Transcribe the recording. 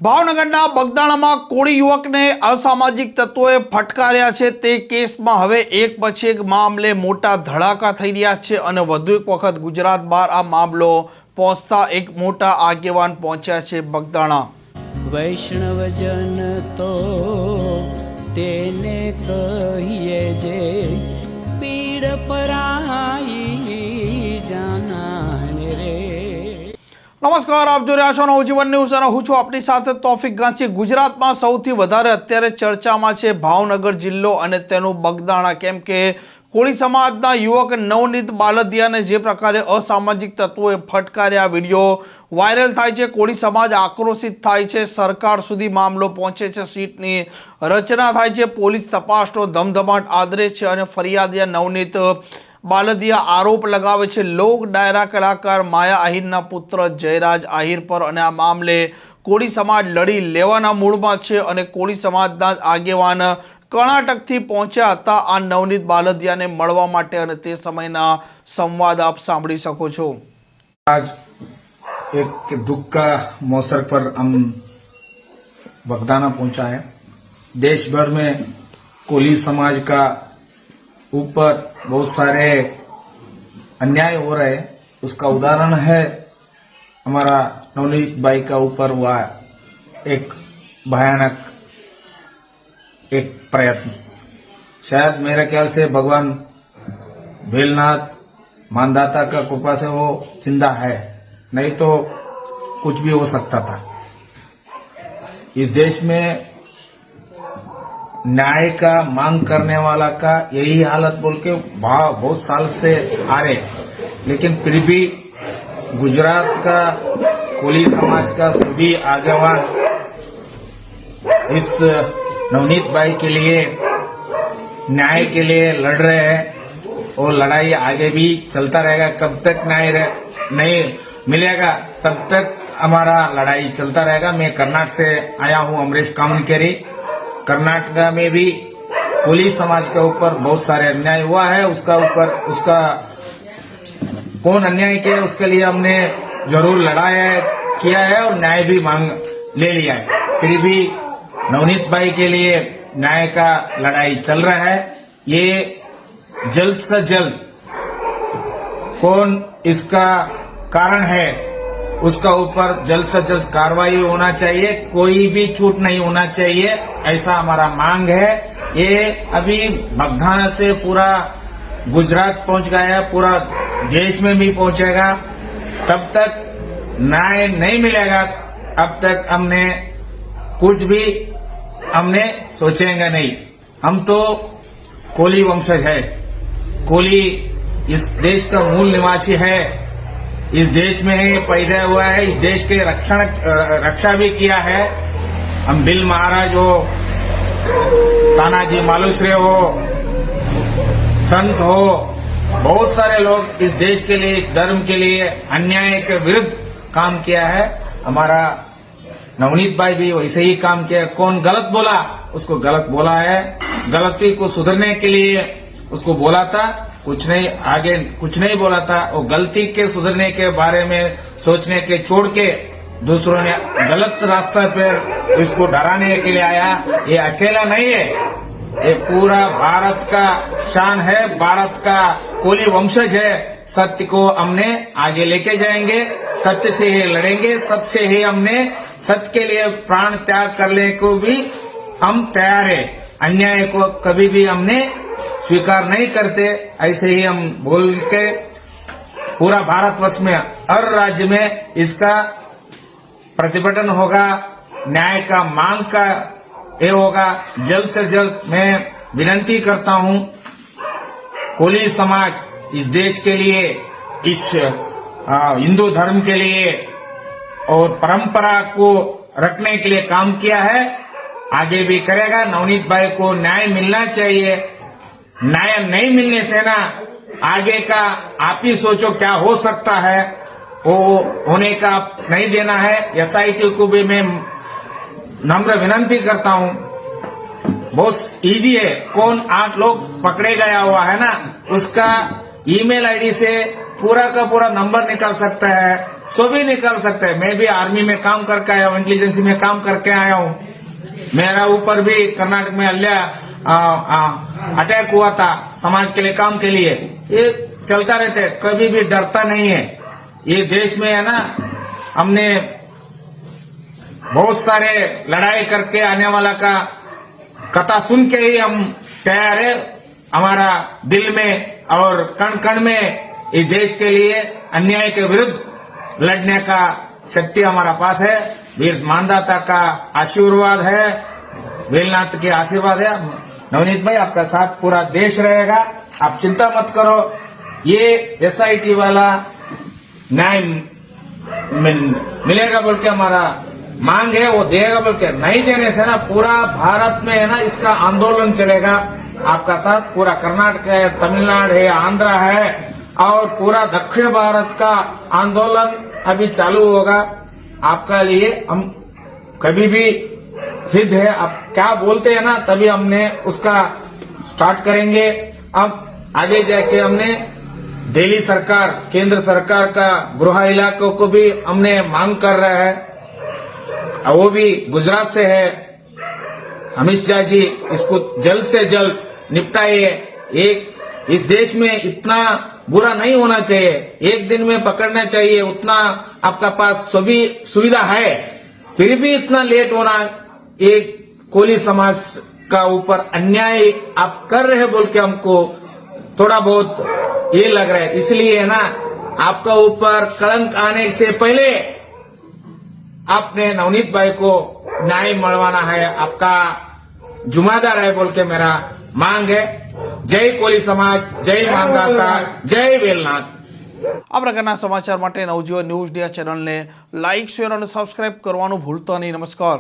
ભાવનગરના બગદાણામાં કોળી યુવકને અસામાજિક તત્વોએ ફટકાર્યા છે। તે કેસમાં હવે એક પછી એક મામલે મોટા ધડાકા થઈ રહ્યા છે અને વધુ એક વખત ગુજરાત બહાર આ મામલો પહોંચતા એક મોટા આગેવાન પહોંચ્યા છે બગદાણા। વૈષ્ણવજન તો તેને કહીએ જે પીડ પરાઈ જાનાને રે। નમસ્કાર, આપ જોઈ રહ્યા છો નવજીવન ન્યૂઝ અને હું છું આપની સાથે તોફિક ગાંચી। ગુજરાતમાં સૌથી વધારે અત્યારે ચર્ચામાં છે ભાવનગર જિલ્લો અને તેનું બગદાણા, કેમ કે કોળી સમાજના યુવક નવનીત બાલદિયાને જે પ્રકારે અસામાજિક તત્વોએ ફટકાર્યા વિડીયો વાયરલ થાય છે, કોળી સમાજ આક્રોશિત થાય છે, સરકાર સુધી મામલો પહોંચે છે, સીટની રચના થાય છે, પોલીસ તપાસનો ધમધમાટ આદરે છે અને ફરિયાદિયા નવનીત બાલદિયા આરોપ લગાવે છે લોક ડાયરા કલાકાર માયા આહિરના પુત્ર જયરાજ આહિર પર અને આ મામલે કોળી સમાજ લડી લેવાના મૂડમાં છે અને કોળી સમાજના આગેવાન કર્ણાટકથી પહોંચ્યા હતા આ નવનીત બાલદિયાને મળવા માટે અને તે સમયના સંવાદ આપ સાંભળી શકો છો। आज एक दुख का मौसर पर हम बगदाना पहुंचा है। देश भर में कोली समाज का ऊपर बहुत सारे अन्याय हो रहे हैं। उसका उदाहरण है हमारा नवनीत भाई का ऊपर हुआ एक भयानक एक प्रयत्न। शायद मेरे ख्याल से भगवान भोलेनाथ मानदाता का कृपा से वो जिंदा है, नहीं तो कुछ भी हो सकता था। इस देश में न्याय का मांग करने वाला का यही हालत बोल के बहुत साल से आ रहे, लेकिन फिर भी गुजरात का कोली समाज का सभी आगेवान इस नवनीत भाई के लिए न्याय के लिए लड़ रहे हैं और लड़ाई आगे भी चलता रहेगा। कब तक न्याय नहीं मिलेगा तब तक हमारा लड़ाई चलता रहेगा। मैं कर्नाटक से आया हूं, अमरीश कामनकेरी। कर्नाटक में भी कोली समाज के ऊपर बहुत सारे अन्याय हुआ है। उसका कौन अन्याय किया उसके लिए हमने जरूर लड़ाया किया है और न्याय भी मांग ले लिया है। फिर भी नवनीत भाई के लिए न्याय का लड़ाई चल रहा है। ये जल्द से जल्द कौन इसका कारण है उसका ऊपर जल्द से जल्द कार्रवाई होना चाहिए, कोई भी छूट नहीं होना चाहिए, ऐसा हमारा मांग है। ये अभी बगदाना से पूरा गुजरात पहुंच गया है, पूरा देश में भी पहुंचेगा। तब तक न्याय नहीं मिलेगा अब तक हमने कुछ भी सोचेंगे नहीं। हम तो कोली वंशज है, कोली इस देश का मूल निवासी है, इस देश में ही पैदा हुआ है, इस देश के रक्षा भी किया है। हम बिल महाराज हो, तानाजी मालुसरे हो, संत हो, बहुत सारे लोग इस देश के लिए, इस धर्म के लिए अन्याय के विरुद्ध काम किया है। हमारा नवनीत भाई भी वैसे ही काम किया। कौन गलत बोला उसको गलत बोला है, गलती को सुधरने के लिए उसको बोला था, कुछ नहीं आगे कुछ नहीं बोला था। वो गलती के सुधरने के बारे में सोचने के छोड़ के दूसरों ने गलत रास्ते पर इसको डराने के लिए आया। ये अकेला नहीं है, ये पूरा भारत का शान है, भारत का कोली वंशज है। सत्य को हमने आगे लेके जाएंगे, सत्य से ही लड़ेंगे, सत्य से ही हमने सत्य के लिए प्राण त्याग करने को भी हम तैयार है। अन्याय को कभी भी हमने स्वीकार नहीं करते। ऐसे ही हम बोल के पूरा भारतवर्ष में हर राज्य में इसका प्रतिभटन होगा, न्याय का मांग का ये होगा। जल्द से जल्द मैं विनती करता हूं, कोली समाज इस देश के लिए, इस हिंदू धर्म के लिए और परंपरा को रखने के लिए काम किया है, आगे भी करेगा। नवनीत भाई को न्याय मिलना चाहिए। न्याय नहीं मिलने से ना आगे का आप ही सोचो क्या हो सकता है, वो होने का नहीं देना है। एसआईटी को भी मैं नम्र विनती करता हूं, बहुत इजी है। कौन 8 लोग पकड़े गया हुआ है ना, उसका ईमेल आईडी से पूरा का पूरा नंबर निकाल सकता है, सो भी नहीं कर सकते। मैं भी आर्मी में काम करके आया हूँ, इंटेलिजेंसी में काम करके आया हूँ। मेरा ऊपर भी कर्नाटक में अटैक हुआ था समाज के लिए, काम के लिए। ये चलता रहते, कभी भी डरता नहीं है। ये देश में है ना, हमने बहुत सारे लड़ाई करके आने वाला का कथा सुन के ही हम तैयार है। हमारा दिल में और कण कण में इस देश के लिए अन्याय के विरुद्ध लड़ने का शक्ति हमारा पास है। वीर मानदाता का आशीर्वाद है, वेलनाथ के आशीर्वाद है। नवनीत भाई, आपका साथ पूरा देश रहेगा, आप चिंता मत करो। ये SIT वाला न्याय मिलेगा बोल के हमारा मांग है, वो देगा बोल के। नहीं देने से ना पूरा भारत में है ना इसका आंदोलन चलेगा। आपका साथ पूरा कर्नाटक है, तमिलनाडु है, आंध्र है और पूरा दक्षिण भारत का आंदोलन अभी चालू होगा आपका लिए। हम कभी भी सिद्ध है, आप क्या बोलते हैं ना तभी हमने उसका स्टार्ट करेंगे। अब आगे जाके हमने दिल्ली सरकार, केंद्र सरकार का गृह इलाकों को भी हमने मांग कर रहे हैं, वो भी गुजरात से है। अमित शाह जी, इसको जल्द से जल्द निपटाइए। एक इस देश में इतना बुरा नहीं होना चाहिए, एक दिन में पकड़ना चाहिए, उतना आपका पास सभी सुविधा है, फिर भी इतना लेट होना। एक कोली समाज का ऊपर अन्याय आप कर रहे हैं बोल के हमको थोड़ा बहुत ये लग रहा है। इसलिए ना आपका ऊपर कलंक आने से पहले आपने नवनीत भाई को न्याय मिलवाना है, आपका जुम्मेदार है बोल के मेरा मांग है। जय कोली समाज, जय मानदाता, जय वेलनाथ। આ પ્રકારના સમાચાર માટે નવજીવન ન્યૂઝ ડિયા ચેનલને લાઇક, શેર અને સબસ્ક્રાઇબ કરવાનું ભૂલતા નહીં. નમસ્કાર.